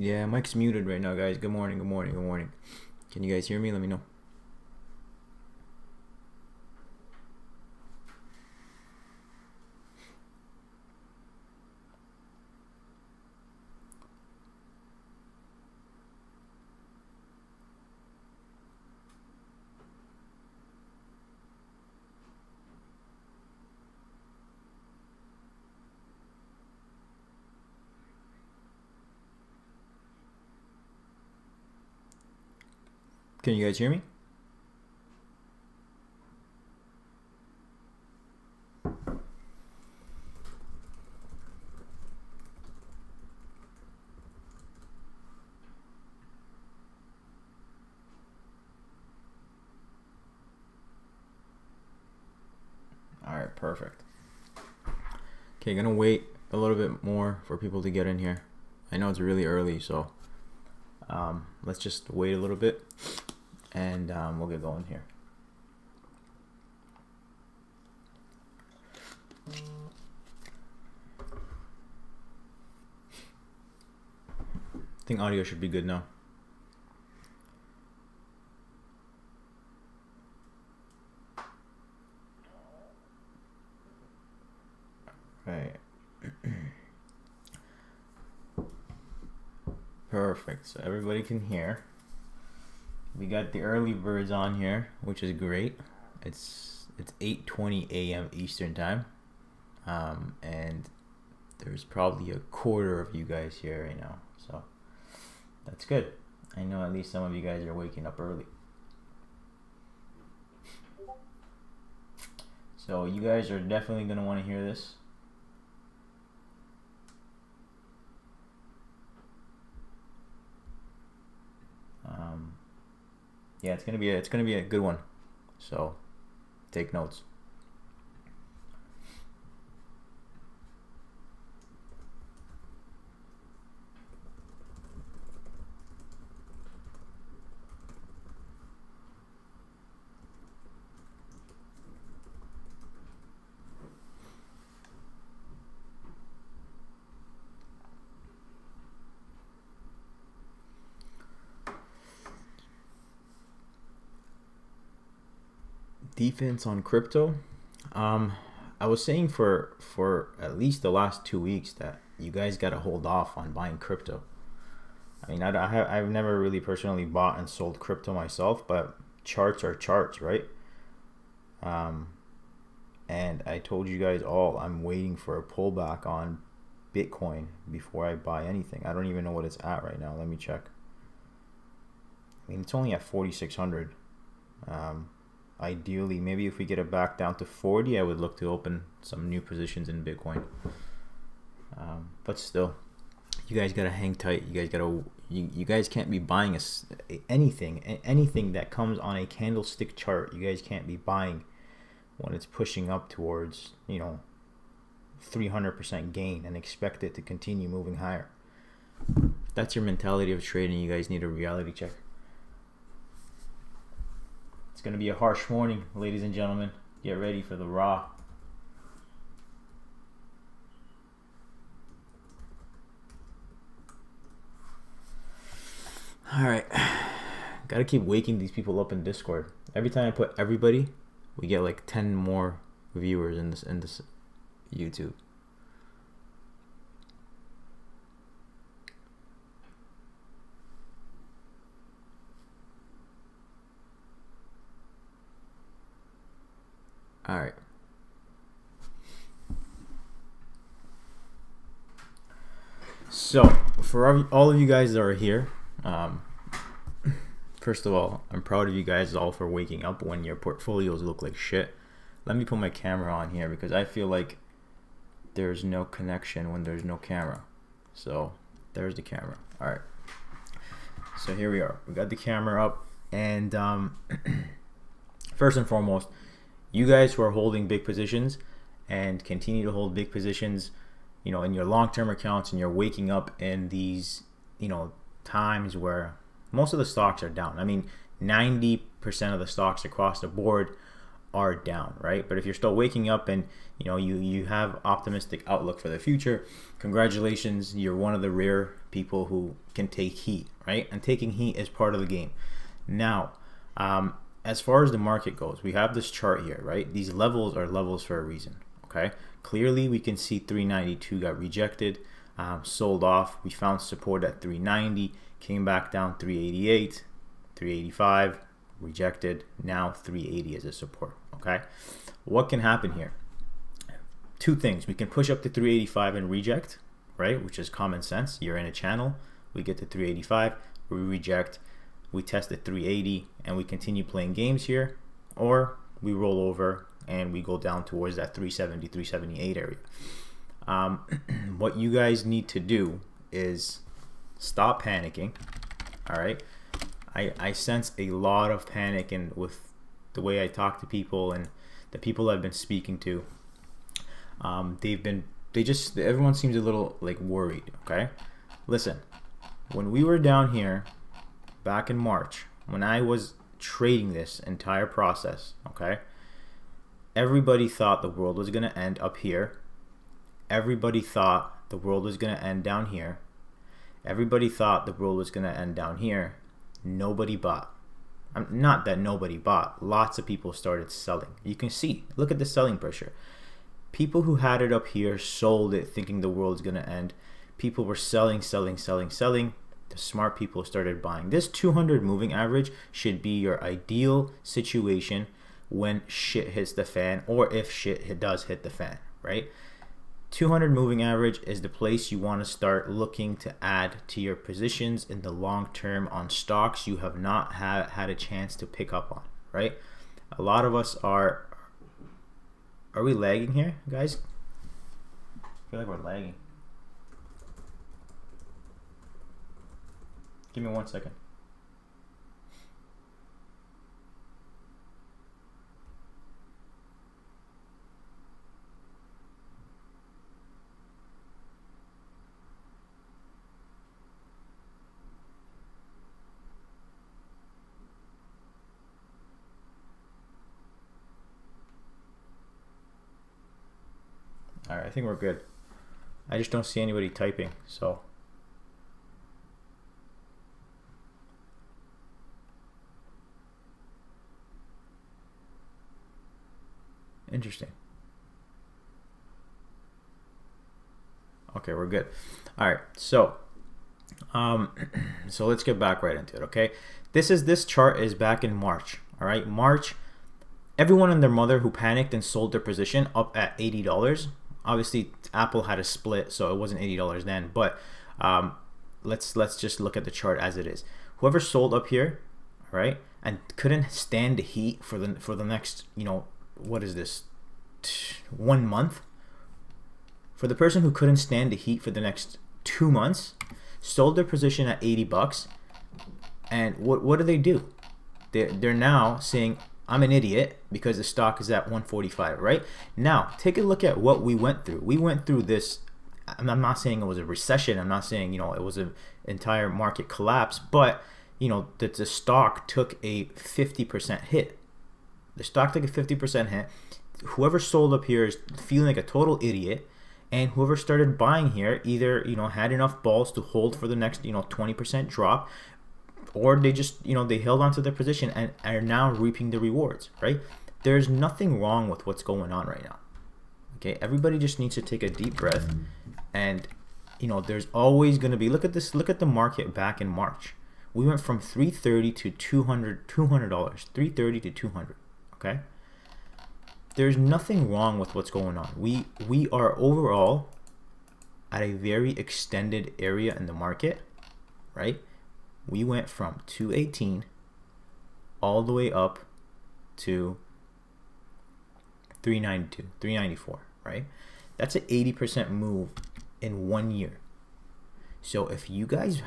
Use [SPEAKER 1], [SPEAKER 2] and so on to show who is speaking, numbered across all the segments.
[SPEAKER 1] Yeah, mic's muted right now, guys. Good morning, good morning, good morning. Can you guys hear me? Let me know. Can you guys hear me? All right, perfect. Okay, gonna wait a little bit more for people to get in here. I know it's really early, so let's just wait a little bit and we'll get going here. I think audio should be good now. Right. Perfect. So everybody can hear. We got the early birds on here, which is great. It's 8:20 a.m. Eastern time, and there's probably a quarter of you guys here right now, so that's good. I know at least some of you guys are waking up early. So you guys are definitely gonna want to hear this. Yeah, it's gonna be a good one. So take notes. Defense on crypto. I was saying for at least the last 2 weeks that you guys got to hold off on buying crypto. I mean, I've never really personally bought and sold crypto myself, but charts are charts, right? And I told you guys all I'm waiting for a pullback on Bitcoin before I buy anything. I don't even know what it's at right now. Let me check. I mean, it's only at 4,600. Ideally, maybe if we get it back down to 40, I would look to open some new positions in Bitcoin. But still, you guys gotta hang tight. You guys can't be buying anything that comes on a candlestick chart. You guys can't be buying when it's pushing up towards 300% gain and expect it to continue moving higher. If that's your mentality of trading, you guys need a reality check. It's going to be a harsh morning, ladies and gentlemen. Get ready for the raw. All right. Got to keep waking these people up in Discord. Every time I put everybody, we get like 10 more viewers in this YouTube. All right. So for all of you guys that are here, first of all, I'm proud of you guys all for waking up when your portfolios look like shit. Let me put my camera on here because I feel like there's no connection when there's no camera. So there's the camera. All right. So here we are. We got the camera up, and first and foremost, you guys who are holding big positions and continue to hold big positions, in your long-term accounts, and you're waking up in these, times where most of the stocks are down. I mean, 90% of the stocks across the board are down, right? But if you're still waking up and, you have optimistic outlook for the future, congratulations. You're one of the rare people who can take heat, right? And taking heat is part of the game. Now, as far as the market goes, we have this chart here, right? These levels are levels for a reason, okay? Clearly, we can see 392 got rejected, sold off. We found support at 390, came back down 388, 385, rejected. Now 380 as a support, okay? What can happen here? Two things. We can push up to 385 and reject, right? Which is common sense. You're in a channel. We get to 385, we reject, we test at 380, and we continue playing games here, or we roll over and we go down towards that 370, 378 area. What you guys need to do is stop panicking. All right. I sense a lot of panic, and with the way I talk to people and the people I've been speaking to, everyone seems a little like worried. Okay, listen, when we were down here back in March, when I was trading this entire process, okay, everybody thought the world was going to end up here. Everybody thought the world was going to end down here. Everybody thought the world was going to end down here. Nobody bought. Not that nobody bought. Lots of people started selling. You can see, look at the selling pressure. People who had it up here sold it thinking the world's going to end. People were selling. The smart people started buying. This 200 moving average should be your ideal situation when shit hits the fan, or if shit does hit the fan, right? 200 moving average is the place you want to start looking to add to your positions in the long term on stocks you have not had a chance to pick up on, right? A lot of us are we lagging here, guys? I feel like we're lagging. Give me 1 second. All right, I think we're good. I just don't see anybody typing, so. Interesting. Okay, we're good. All right, so so let's get back right into it, okay? This chart is back in March, all right? March, everyone and their mother who panicked and sold their position up at $80. Obviously, Apple had a split, so it wasn't $80 then, but let's just look at the chart as it is. Whoever sold up here, all right, and couldn't stand the heat for the next, what is this, 1 month? For the person who couldn't stand the heat for the next 2 months, sold their position at $80, and what do? They're now saying, I'm an idiot because the stock is at 145, right? Now, take a look at what we went through. We went through this. I'm not saying it was a recession. I'm not saying, it was an entire market collapse, but, that the stock took a 50% hit. The stock took a 50% hit. Whoever sold up here is feeling like a total idiot. And whoever started buying here either, had enough balls to hold for the next, 20% drop, or they just, they held onto their position and are now reaping the rewards, right? There's nothing wrong with what's going on right now. Okay, everybody just needs to take a deep breath, and there's always going to be, look at the market back in March. We went from 330 to $200, $330 to 200, okay? There's nothing wrong with what's going on. We are overall at a very extended area in the market, right? We went from 218 all the way up to 392, 394, right? That's an 80% move in 1 year. So if you guys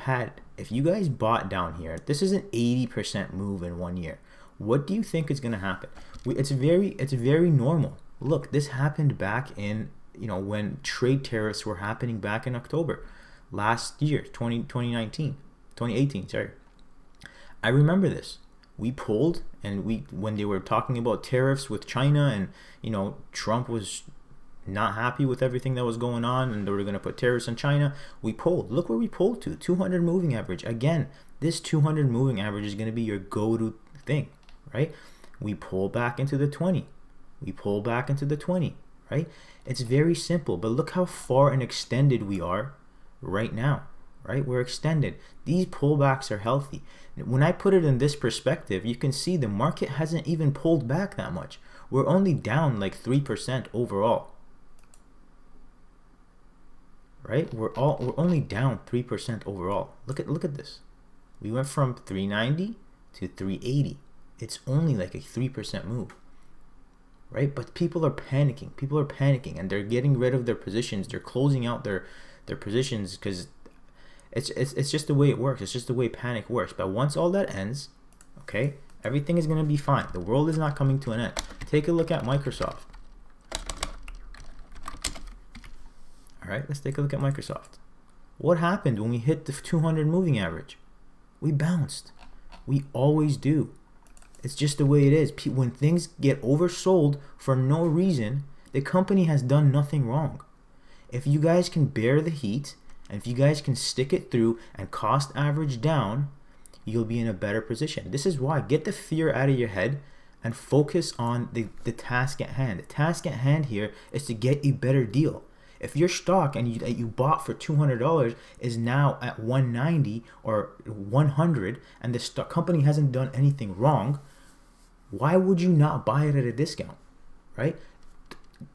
[SPEAKER 1] bought down here, this is an 80% move in 1 year. What do you think is going to happen? It's very normal. Look, this happened back in, when trade tariffs were happening back in October last year, 2018, sorry. I remember this. We pulled, and when they were talking about tariffs with China, and Trump was not happy with everything that was going on, and they were going to put tariffs on China. We pulled. Look where we pulled to. 200 moving average. Again, this 200 moving average is going to be your go-to thing, right? We pull back into the 20. We pull back into the 20, right? It's very simple, but look how far and extended we are right now, right? We're extended. These pullbacks are healthy. When I put it in this perspective, you can see the market hasn't even pulled back that much. We're only down like 3% overall, right? We're only down 3% overall. Look at this. We went from 390 to 380. It's only like a 3% move, right? But people are panicking. People are panicking, and they're getting rid of their positions. They're closing out their positions because it's just the way it works. It's just the way panic works. But once all that ends, okay, everything is going to be fine. The world is not coming to an end. Take a look at Microsoft. All right, let's take a look at Microsoft. What happened when we hit the 200 moving average? We bounced. We always do. It's just the way it is. When things get oversold for no reason, the company has done nothing wrong. If you guys can bear the heat, and if you guys can stick it through and cost average down, you'll be in a better position. This is why. Get the fear out of your head and focus on the task at hand. The task at hand here is to get a better deal. If your stock and you bought for $200 is now at 190 or 100, and the stock company hasn't done anything wrong, why would you not buy it at a discount, right?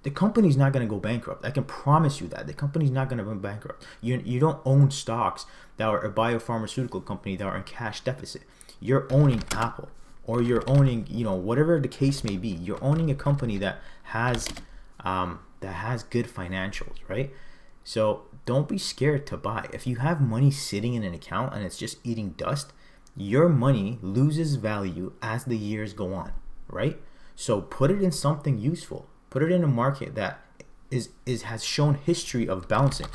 [SPEAKER 1] The company's not going to go bankrupt. I can promise you that. The company's not going to go bankrupt. You don't own stocks that are a biopharmaceutical company that are in cash deficit. You're owning Apple, or you're owning, whatever the case may be. You're owning a company that has good financials, right? So don't be scared to buy. If you have money sitting in an account and it's just eating dust, your money loses value as the years go on, right? So put it in something useful. Put it in a market that has shown history of bouncing.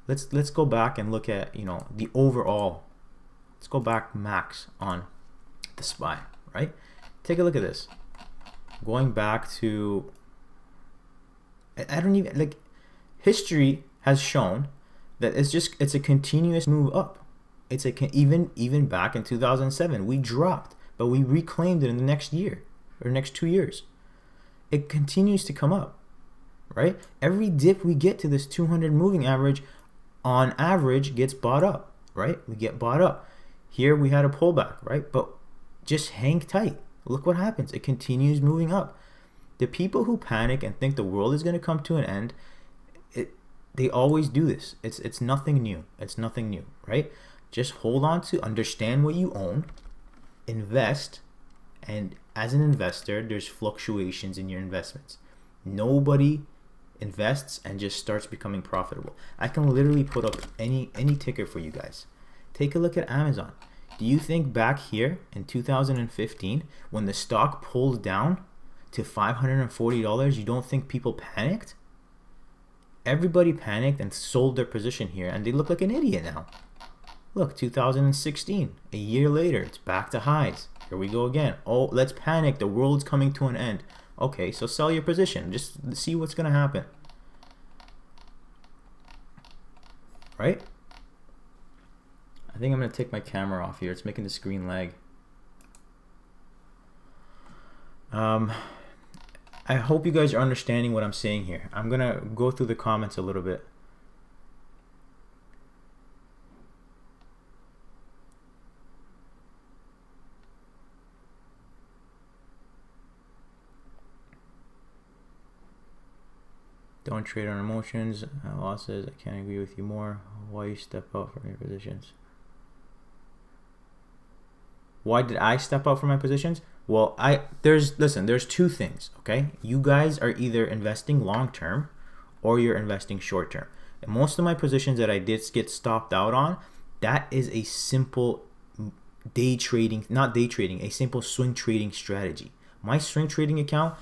[SPEAKER 1] Let's go back and look at the overall. Let's go back max on the SPY, right? Take a look at this. Going back to, I don't even like, history has shown that it's a continuous move up. It's even back in 2007 we dropped, but we reclaimed it in the next year or next 2 years. It continues to come up, right? Every dip we get to this 200 moving average, on average, gets bought up, right? We get bought up. Here we had a pullback, right? But just hang tight. Look what happens. It continues moving up. The people who panic and think the world is going to come to an end, they always do this. It's nothing new. It's nothing new, right? Just hold on to, understand what you own, invest, and as an investor, there's fluctuations in your investments. Nobody invests and just starts becoming profitable. I can literally put up any ticker for you guys. Take a look at Amazon. Do you think back here in 2015, when the stock pulled down to $540, you don't think people panicked? Everybody panicked and sold their position here, and they look like an idiot now. Look, 2016, a year later, it's back to highs. Here we go again. Oh, let's panic. The world's coming to an end. Okay, so sell your position. Just see what's going to happen. Right? I think I'm going to take my camera off here. It's making the screen lag. I hope you guys are understanding what I'm saying here. I'm going to go through the comments a little bit. Don't trade on emotions, losses. I can't agree with you more. Why you step out from your positions? Why did I step out from my positions? Well, there's two things, okay? You guys are either investing long term or you're investing short term. And most of my positions that I did get stopped out on, that is a simple day trading, not day trading, a simple swing trading strategy. My swing trading account,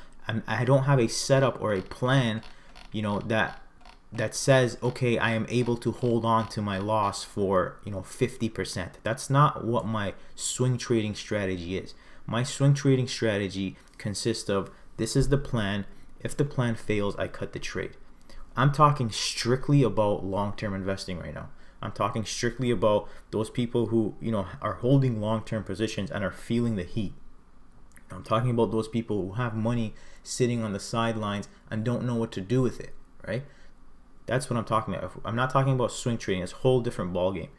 [SPEAKER 1] I don't have a setup or a plan, that says, okay, I am able to hold on to my loss for 50%. That's not what my swing trading strategy is. My swing trading strategy consists of, this is the plan. If the plan fails, I cut the trade. I'm talking strictly about long-term investing right now. I'm talking strictly about those people who, are holding long-term positions and are feeling the heat. I'm talking about those people who have money sitting on the sidelines and don't know what to do with it, right? That's what I'm talking about. I'm not talking about swing trading. It's a whole different ballgame.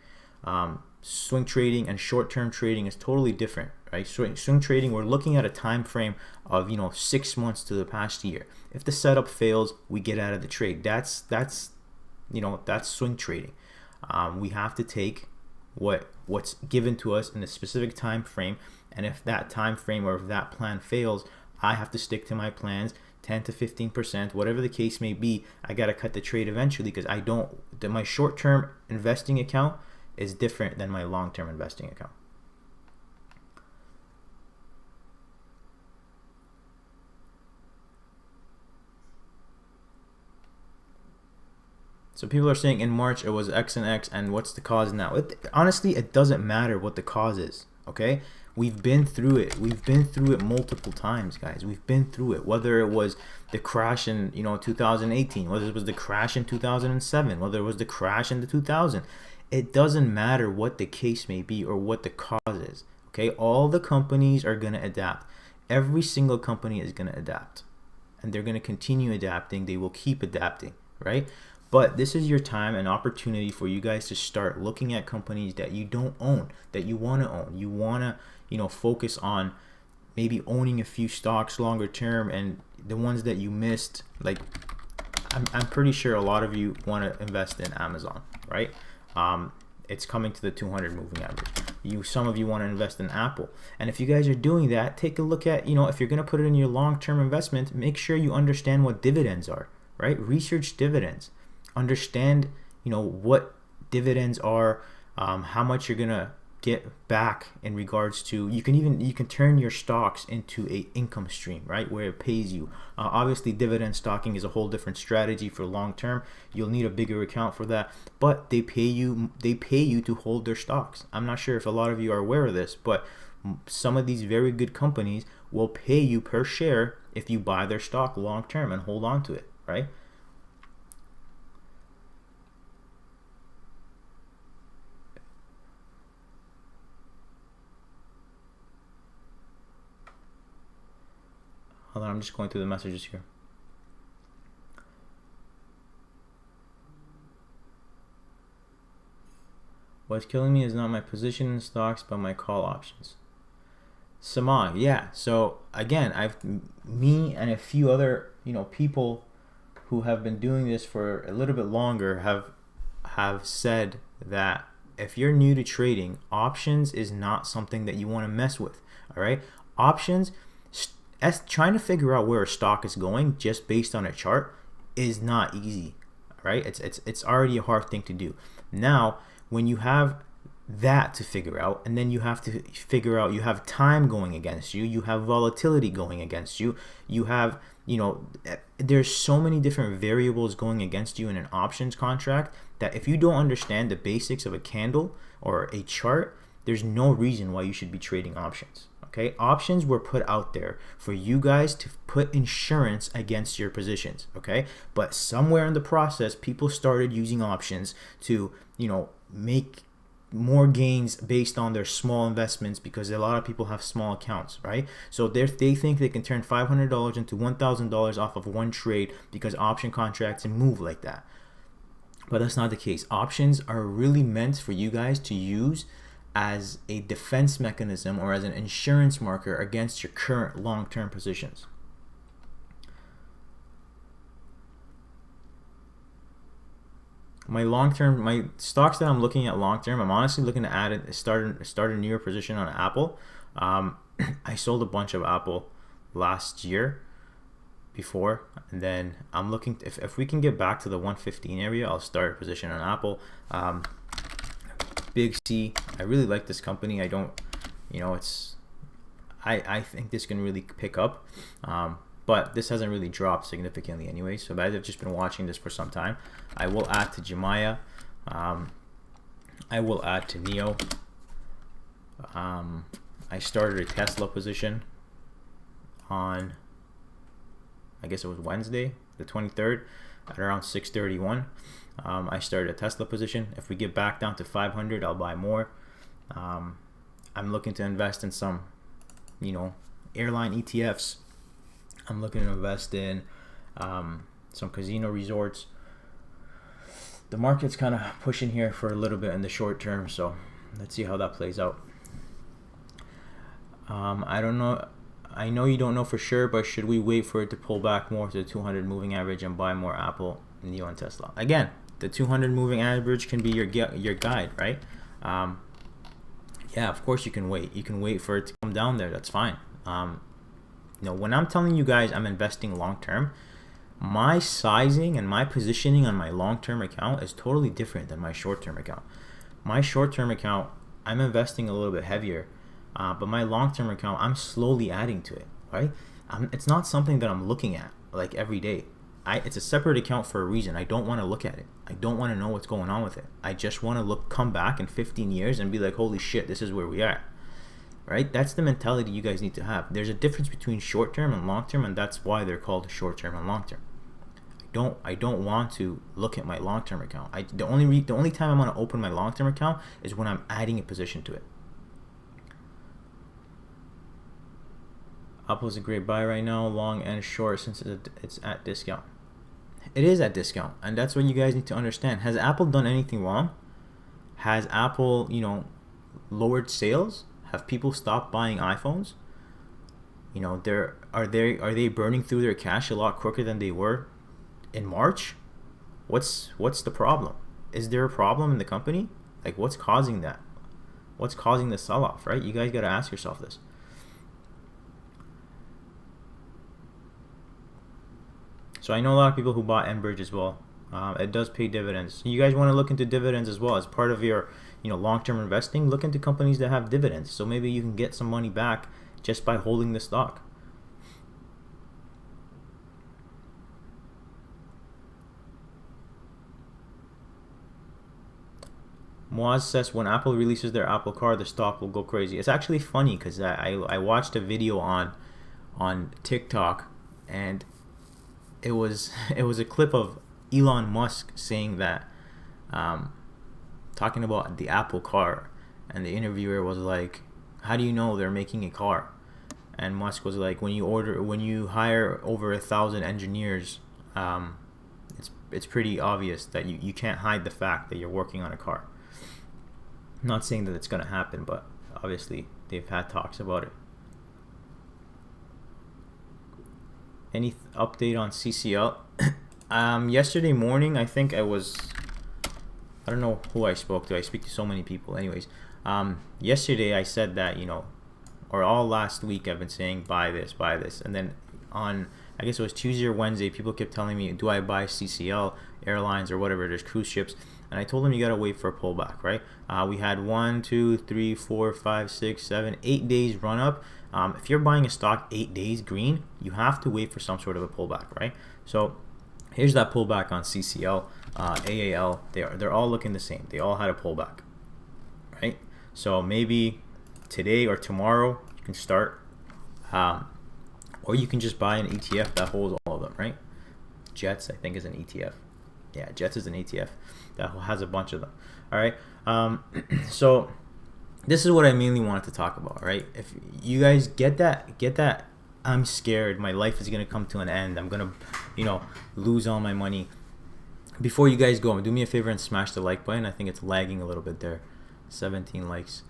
[SPEAKER 1] Swing trading and short-term trading is totally different, right? Swing trading, we're looking at a time frame of 6 months to the past year. If the setup fails, we get out of the trade. That's swing trading. We have to take what's given to us in a specific time frame, and if that time frame or if that plan fails, I have to stick to my plans. 10 to 15%, whatever the case may be, I got to cut the trade eventually, because my short-term investing account is different than my long-term investing account. So people are saying in March it was X and X, and what's the cause now? Honestly, it doesn't matter what the cause is, okay? We've been through it. We've been through it multiple times, guys. We've been through it. Whether it was the crash in 2018, whether it was the crash in 2007, whether it was the crash in the 2000, it doesn't matter what the case may be or what the cause is, okay? All the companies are going to adapt. Every single company is going to adapt, and they're going to continue adapting. They will keep adapting, right? But this is your time and opportunity for you guys to start looking at companies that you don't own, that you want to own. You want to, focus on maybe owning a few stocks longer term, and the ones that you missed, like I'm pretty sure a lot of you want to invest in Amazon, right? It's coming to the 200 moving average. Some of you want to invest in Apple. And if you guys are doing that, take a look at, if you're going to put it in your long-term investment, make sure you understand what dividends are, right? Research dividends. Understand, what dividends are, how much you're gonna get back in regards to. You can turn your stocks into a income stream, right, where it pays you. Obviously, dividend stocking is a whole different strategy for long term. You'll need a bigger account for that, but they pay you to hold their stocks. I'm not sure if a lot of you are aware of this, but some of these very good companies will pay you per share if you buy their stock long term and hold on to it, right? Hold on, I'm just going through the messages here. What's killing me is not my position in stocks, but my call options. Samag, yeah. So again, me and a few other, people who have been doing this for a little bit longer have said that if you're new to trading, options is not something that you want to mess with. All right, options. Trying to figure out where a stock is going just based on a chart is not easy, right? It's already a hard thing to do. Now, when you have that to figure out, and then you have to figure out, you have time going against you, you have volatility going against you, you have, there's so many different variables going against you in an options contract that if you don't understand the basics of a candle or a chart, there's no reason why you should be trading options. Okay, options were put out there for you guys to put insurance against your positions. Okay, but somewhere in the process, people started using options to, make more gains based on their small investments, because a lot of people have small accounts, right? So they think they can turn $500 into $1,000 off of one trade because option contracts move like that. But that's not the case. Options are really meant for you guys to use as a defense mechanism or as an insurance marker against your current long-term positions. My stocks that I'm looking at long-term, I'm honestly looking to start a newer position on Apple. I sold a bunch of Apple last year before, and then I'm looking if we can get back to the 115 area, I'll start a position on Apple. Big C, I really like this company. I think this can really pick up, but this hasn't really dropped significantly anyway, so I've just been watching this for some time. I will add to Jumaya. I will add to Neo. I started a Tesla position on I guess it was Wednesday, the 23rd, at around 6:31. I started a Tesla position. If we get back down to 500, I'll buy more. I'm looking to invest in some, airline ETFs. I'm looking to invest in some casino resorts. The market's kind of pushing here for a little bit in the short term, so let's see how that plays out. I don't know. I know you don't know for sure, but should we wait for it to pull back more to the 200 moving average and buy more Apple, NIO, and Tesla? Again, the 200 moving average can be your guide, right? Yeah, of course you can wait. You can wait for it to come down there. That's fine. When I'm telling you guys I'm investing long term, my sizing and my positioning on my long-term account is totally different than my short-term account. My short-term account, I'm investing a little bit heavier, but my long-term account, I'm slowly adding to it, right? It's not something that I'm looking at like every day. It's a separate account for a reason. I don't want to look at it. I don't want to know what's going on with it. I just want to come back in 15 years and be like, holy shit, this is where we are. Right? That's the mentality you guys need to have. There's a difference between short-term and long-term, and that's why they're called short-term and long-term. I don't want to look at my long-term account. The only time I'm going to open my long-term account is when I'm adding a position to it. Apple is a great buy right now, long and short, since it's at discount. It is at discount, and that's what you guys need to understand. Has Apple done anything wrong? Has Apple, lowered sales? Have people stopped buying iPhones? Are they burning through their cash a lot quicker than they were in March? What's the problem? Is there a problem in the company? Like, what's causing that? What's causing the sell-off, right? You guys got to ask yourself this. So I know a lot of people who bought Enbridge as well. It does pay dividends. You guys want to look into dividends as well as part of your, long-term investing. Look into companies that have dividends. So maybe you can get some money back just by holding the stock. Moaz says when Apple releases their Apple Car, the stock will go crazy. It's actually funny because I watched a video on TikTok, and it was a clip of Elon Musk saying that, talking about the Apple Car, and the interviewer was like, how do you know they're making a car? And Musk was like, when you hire over 1,000 engineers, it's pretty obvious that you can't hide the fact that you're working on a car. I'm not saying that it's going to happen, but obviously they've had talks about it. Any update on CCL? Yesterday morning, I think I don't know who I spoke to. I speak to so many people. Anyways, yesterday I said that, or all last week I've been saying buy this. And then on, I guess it was Tuesday or Wednesday, people kept telling me, do I buy CCL, airlines or whatever, there's cruise ships. And I told them you got to wait for a pullback, right? We had 1, 2, 3, 4, 5, 6, 7, 8 days run up. If you're buying a stock 8 days green, you have to wait for some sort of a pullback, right? So here's that pullback on CCL, AAL. They're all looking the same. They all had a pullback, right? So maybe today or tomorrow you can start, or you can just buy an ETF that holds all of them, right? Jets, I think, is an ETF. Yeah, Jets is an ETF that has a bunch of them. All right. So this is what I mainly wanted to talk about, right? If you guys get that, I'm scared. My life is gonna come to an end. I'm gonna, lose all my money. Before you guys go, do me a favor and smash the like button. I think it's lagging a little bit there. 17 likes.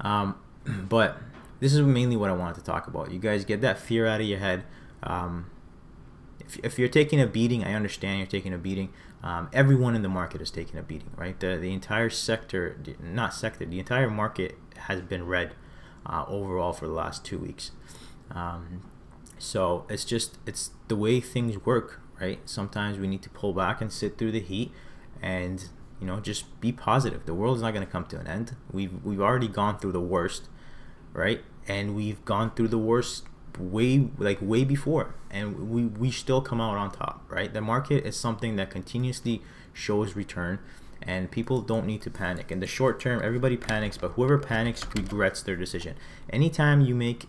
[SPEAKER 1] But this is mainly what I wanted to talk about. You guys get that fear out of your head. If you're taking a beating, I understand you're taking a beating. Everyone in the market is taking a beating, right? The entire the entire market has been red overall for the last 2 weeks. So it's the way things work, right? Sometimes we need to pull back and sit through the heat, and just be positive. The world's not going to come to an end. We've already gone through the worst, right? And we've gone through the worst way before, and we still come out on top, right? The market is something that continuously shows return, and people don't need to panic. In the short term, everybody panics, but whoever panics regrets their decision. Anytime you make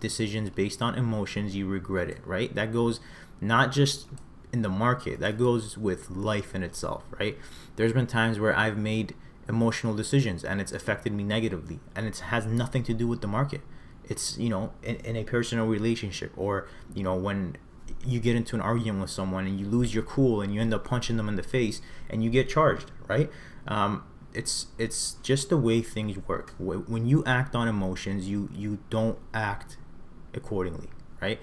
[SPEAKER 1] decisions based on emotions, you regret it, right? That goes not just in the market, that goes with life in itself, right? There's been times where I've made emotional decisions and it's affected me negatively, and it has nothing to do with the market. It's, you know, in a personal relationship, or, you know, when you get into an argument with someone and you lose your cool and you end up punching them in the face and you get charged, right? It's just the way things work. When you act on emotions, you don't act accordingly, right?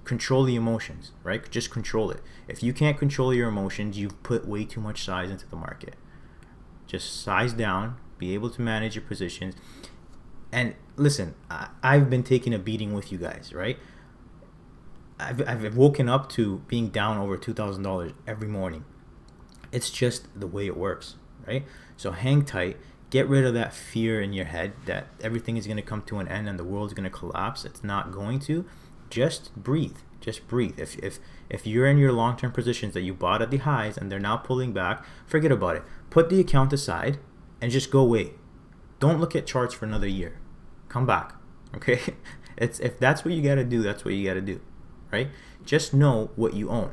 [SPEAKER 1] Control the emotions, right? Just control it. If you can't control your emotions, you've put way too much size into the market. Just size down, be able to manage your positions. And listen, I've been taking a beating with you guys, right? I've woken up to being down over $2,000 every morning. It's just the way it works, right? So hang tight. Get rid of that fear in your head that everything is going to come to an end and the world's going to collapse. It's not going to. Just breathe. Just breathe. If you're in your long-term positions that you bought at the highs and they're now pulling back, forget about it. Put the account aside and just go wait. Don't look at charts for another year. Come back, okay? If that's what you got to do, that's what you got to do, right? Just know what you own.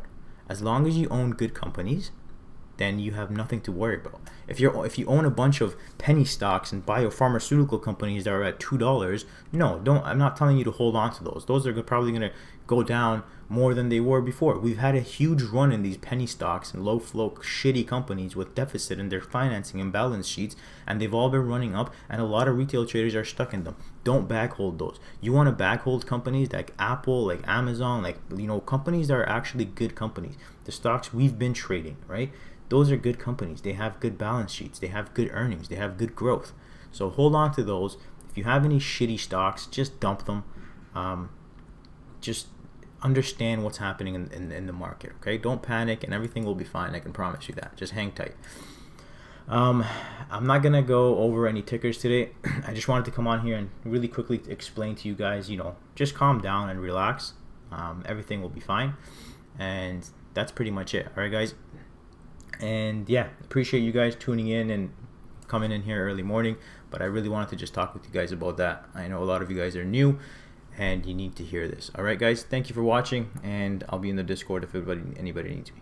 [SPEAKER 1] As long as you own good companies, then you have nothing to worry about. If you own a bunch of penny stocks and biopharmaceutical companies that are at $2, no, don't. I'm not telling you to hold on to those. Those are probably going to go down more than they were before. We've had a huge run in these penny stocks and low flow shitty companies with deficit in their financing and balance sheets, and they've all been running up, and a lot of retail traders are stuck in them. Don't bag hold those. You want to bag hold companies like Apple, like Amazon, like, you know, companies that are actually good companies. The stocks we've been trading, right? Those are good companies. They have good balance sheets. They have good earnings. They have good growth. So hold on to those. If you have any shitty stocks, just dump them. Just understand what's happening in the market, okay? Don't panic and everything will be fine. I can promise you that. Just hang tight. I'm not going to go over any tickers today. I just wanted to come on here and really quickly explain to you guys, you know, just calm down and relax. Everything will be fine. And that's pretty much it. All right, guys. And yeah, appreciate you guys tuning in and coming in here early morning, but I really wanted to just talk with you guys about that. I know a lot of you guys are new and you need to hear this. All right, guys, thank you for watching, and I'll be in the Discord if anybody needs me.